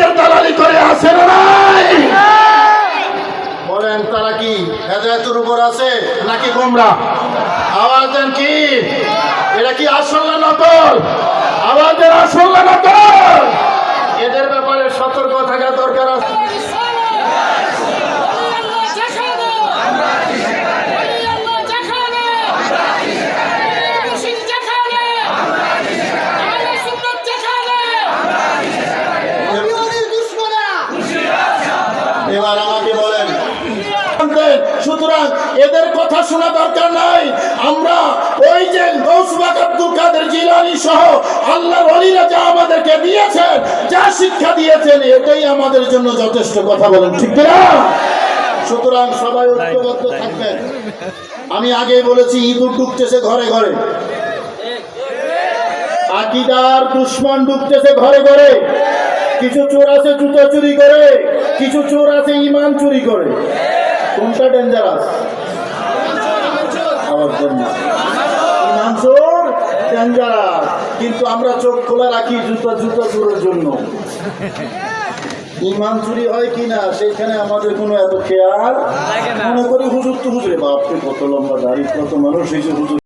পীরের দালালি করে আছে না নাই? বলেন তারা কি হেদায়েতের উপর আছে নাকি গোমরা? আওয়াজ দেন কি এটা কি আসল না নকল? আওয়াজ দেন আসল না নকল? এদের ব্যাপারে সতর্ক থাকা দরকার আছে। এবার আমাকে বলেন, সুতরাং এদের কথা শোনা দরকার নাই। আমরা ওই যে গৌস পাক আব্দুল কাদের জিলানী সহ আল্লাহর ওলিরা যা আমাদেরকে দিয়েছেন, যা শিক্ষা দিয়েছেন, এটাই আমাদের জন্য যথেষ্ট। কথা বলেন ঠিক না? সুতরাং সবাই ঐক্যবদ্ধ থাকবেন। আমি আগেই বলেছি, ইঁদুর ঢুকতেছে ঘরে ঘরে, আকীদার দুশমন ঢুকতেছে ঘরে ঘরে। কিছু চোর আছে জুতো চুরি করে, কিছু চোর আছে ইমান চুরি করে। কোনটা ডেঞ্জারাস? ইমান চোর ডেঞ্জারাস, কিন্তু আমরা চোখ খোলা রাখি জুতো চোরের জন্য। ইমান চুরি হয় কিনা সেখানে আমাদের কোনো এত খেয়াল। মনে করি হুজুর তো হুজুরে, বাপরে কত লম্বা দাড়ি, কত মানুষ এই যে হুজুর।